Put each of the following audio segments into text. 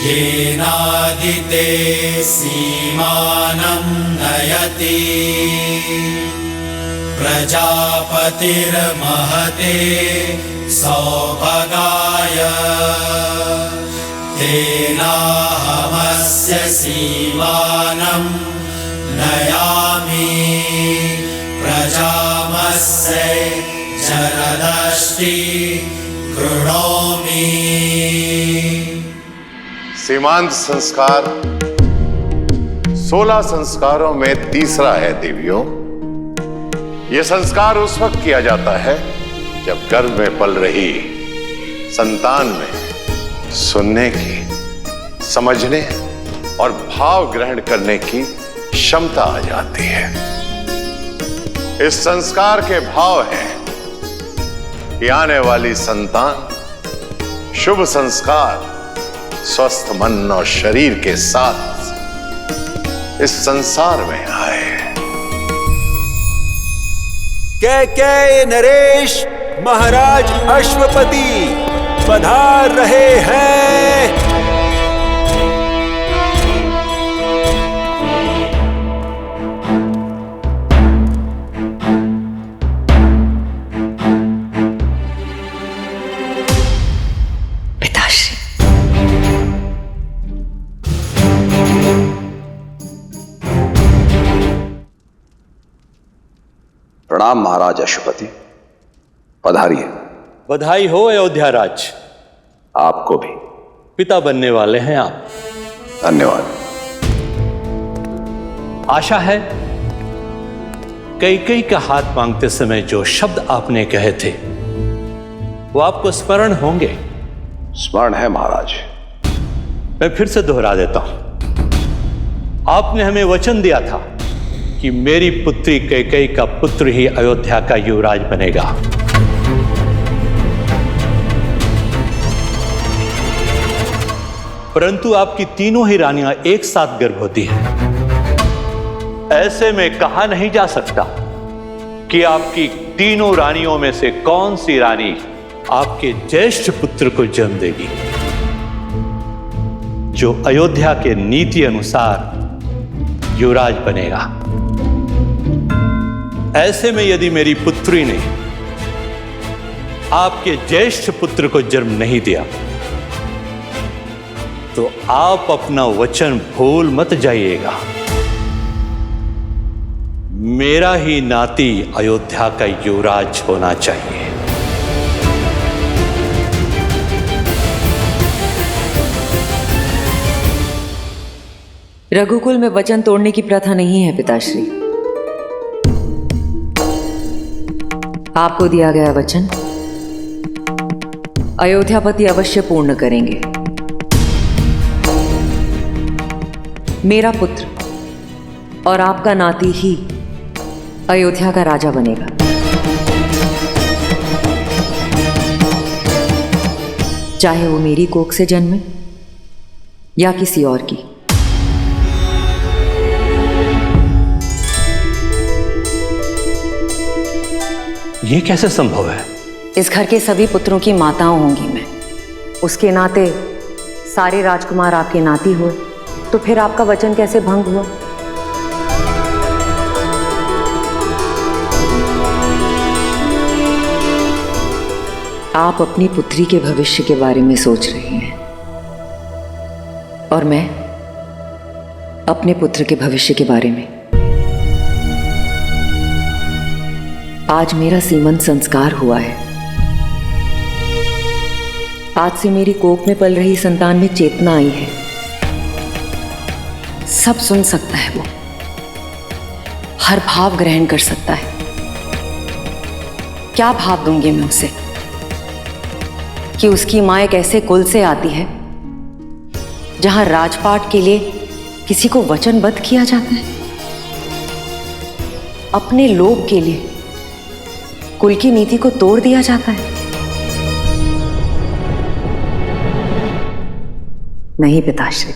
येनादिते सीमानं नयति प्रजापतिर्महते सौभगाय तेनाहमस्य सीमानं नयामि प्रजामस्य जरदष्टि कृणोमि। सीमांत संस्कार 16 संस्कारों में तीसरा है देवियों। यह संस्कार उस वक्त किया जाता है जब गर्भ में पल रही संतान में सुनने की, समझने और भाव ग्रहण करने की क्षमता आ जाती है। इस संस्कार के भाव हैं कि आने वाली संतान शुभ संस्कार, स्वस्थ मन और शरीर के साथ इस संसार में आए। कैकेयी नरेश महाराज अश्वपति पधार रहे हैं। पिताश्री, प्रणाम महाराज अश्वपति, पधारिए। बधाई हो अयोध्या राज, आपको भी। पिता बनने वाले हैं आप। धन्यवाद। आशा है कैकेयी का हाथ मांगते समय जो शब्द आपने कहे थे वो आपको स्मरण होंगे। स्मरण है महाराज। मैं फिर से दोहरा देता हूं। आपने हमें वचन दिया था कि मेरी पुत्री कैकेयी का पुत्र ही अयोध्या का युवराज बनेगा। परंतु आपकी तीनों ही रानियां एक साथ गर्भवती हैं। ऐसे में कहा नहीं जा सकता कि आपकी तीनों रानियों में से कौन सी रानी आपके ज्येष्ठ पुत्र को जन्म देगी जो अयोध्या के नीति अनुसार युवराज बनेगा। ऐसे में यदि मेरी पुत्री ने आपके ज्येष्ठ पुत्र को जन्म नहीं दिया तो आप अपना वचन भूल मत जाइएगा। मेरा ही नाती अयोध्या का युवराज होना चाहिए। रघुकुल में वचन तोड़ने की प्रथा नहीं है पिताश्री। आपको दिया गया वचन अयोध्यापति अवश्य पूर्ण करेंगे। मेरा पुत्र और आपका नाती ही अयोध्या का राजा बनेगा। चाहे वो मेरी कोख से जन्मे या किसी और की। यह कैसे संभव है? इस घर के सभी पुत्रों की माताओं होंगी मैं। उसके नाते सारे राजकुमार आपके नाती हुए तो फिर आपका वचन कैसे भंग हुआ? आप अपनी पुत्री के भविष्य के बारे में सोच रहे हैं और मैं अपने पुत्र के भविष्य के बारे में। आज मेरा सीमंत संस्कार हुआ है। आज से मेरी कोख में पल रही संतान में चेतना आई है। सब सुन सकता है वो, हर भाव ग्रहण कर सकता है। क्या भाव दूंगी मैं उसे कि उसकी मां एक ऐसे कुल से आती है जहां राजपाट के लिए किसी को वचनबद्ध किया जाता है। अपने लोभ के लिए कुल की नीति को तोड़ दिया जाता है। नहीं पिताश्री,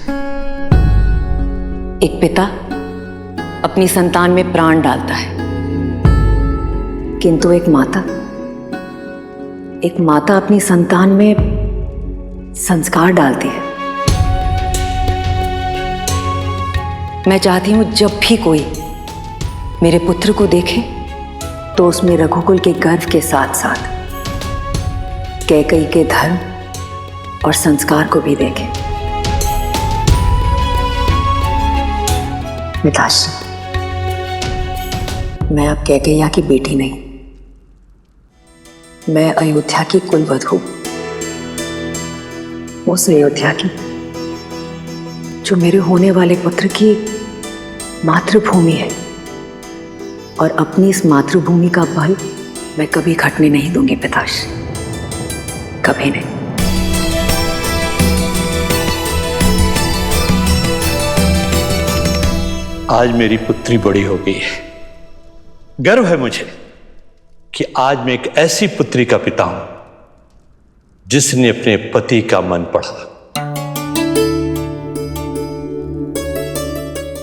एक पिता अपनी संतान में प्राण डालता है, किंतु एक माता अपनी संतान में संस्कार डालती है। मैं चाहती हूं जब भी कोई मेरे पुत्र को देखे तो उसमें रघुकुल के गर्व के साथ साथ कैकेयी के धर्म और संस्कार को भी देखे। मिताश्री, मैं अब कैकेयी की बेटी नहीं, मैं अयोध्या की कुलवधू, उस अयोध्या की जो मेरे होने वाले पुत्र की मातृभूमि है, और अपनी इस मातृभूमि का बल मैं कभी घटने नहीं दूंगी पिताश्री, कभी नहीं। आज मेरी पुत्री बड़ी हो गई है। गर्व है मुझे कि आज मैं एक ऐसी पुत्री का पिता हूं जिसने अपने पति का मन पढ़ा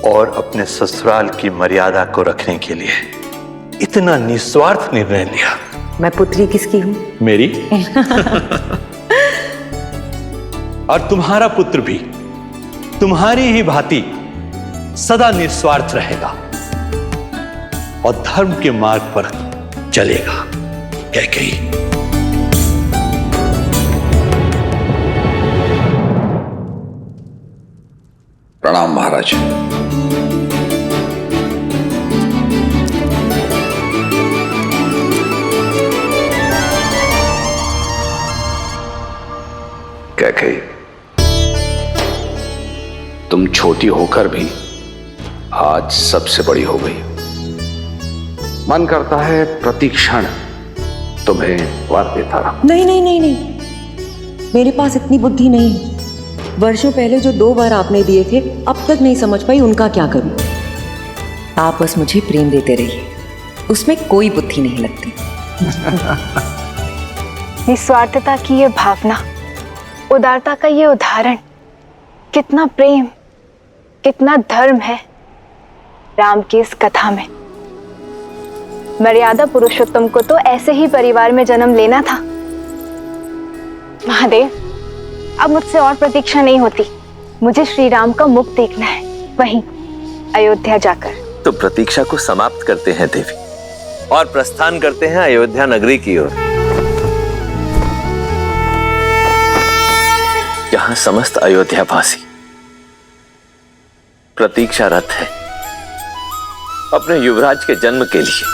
और अपने ससुराल की मर्यादा को रखने के लिए इतना निस्वार्थ निर्णय लिया। मैं पुत्री किसकी हूं? मेरी। और तुम्हारा पुत्र भी तुम्हारी ही भांति सदा निस्वार्थ रहेगा और धर्म के मार्ग पर चलेगा। कैकेयी, प्रणाम महाराज। कैकेयी, तुम छोटी होकर भी आज सबसे बड़ी हो गई। मन करता है प्रति क्षण तुम्हें वर देता रहा। नहीं नहीं नहीं नहीं, मेरे पास इतनी बुद्धि नहीं है। वर्षों पहले जो 2 बार आपने दिए थे, अब तक नहीं समझ पाई उनका क्या करूं। आप बस मुझे प्रेम देते रहिए, उसमें कोई बुद्धि नहीं लगती। निस्वार्थता की ये भावना, उदारता का ये उदाहरण, कितना प्रेम, कितना धर्म है राम की इस कथा में। मर्यादा पुरुषोत्तम को तो ऐसे ही परिवार में जन्म लेना था। महादेव, अब मुझसे और प्रतीक्षा नहीं होती। मुझे श्री राम का मुख देखना है, वहीं अयोध्या जाकर। तो प्रतीक्षा को समाप्त करते हैं देवी और प्रस्थान करते हैं अयोध्या नगरी की ओर, जहां समस्त अयोध्यावासी प्रतीक्षारत है अपने युवराज के जन्म के लिए।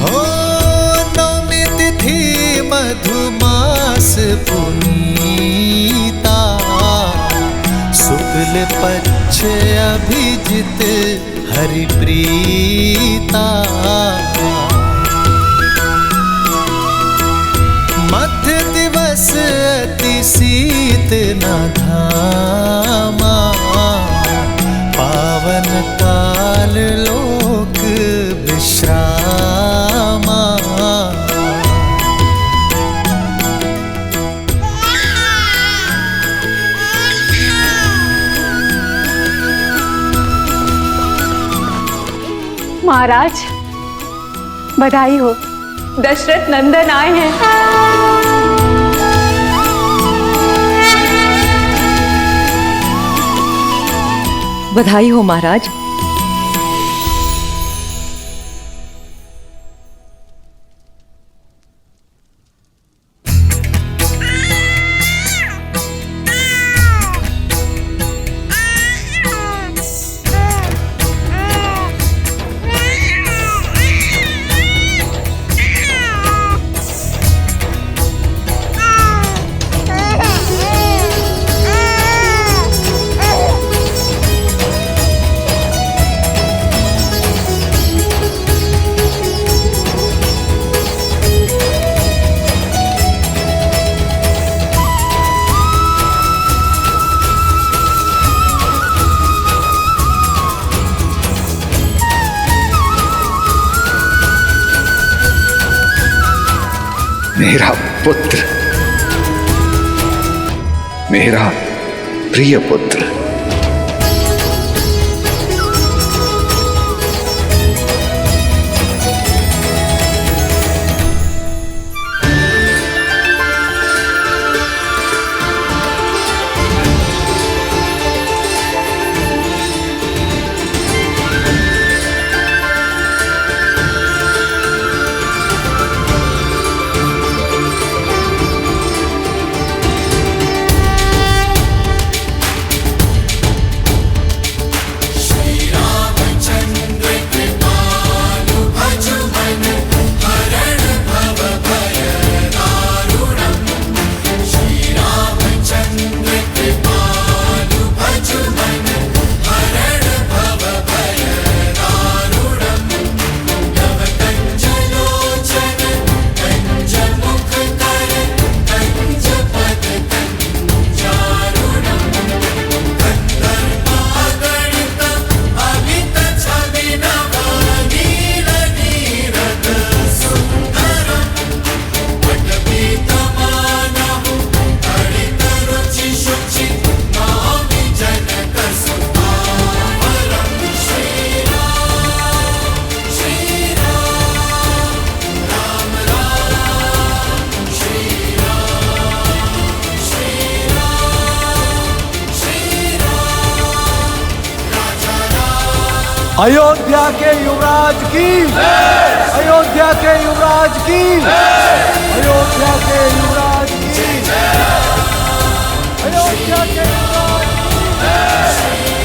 हो नवमी तिथि मधुमास पुनीता, शुक्ल पक्ष अभिजित हरिप्रीता, मध्य दिवस अति शीत न धामा, पावन काल लोक विश्रामा। महाराज, बधाई हो, दशरथ नंदन आए हैं। बधाई हो महाराज। मेरा पुत्र, मेरा प्रिय पुत्र। अयोध्या के युवराज की, अयोध्या के युवराज की, अयोध्या के युवराज की, अयोध्या के युवराज की।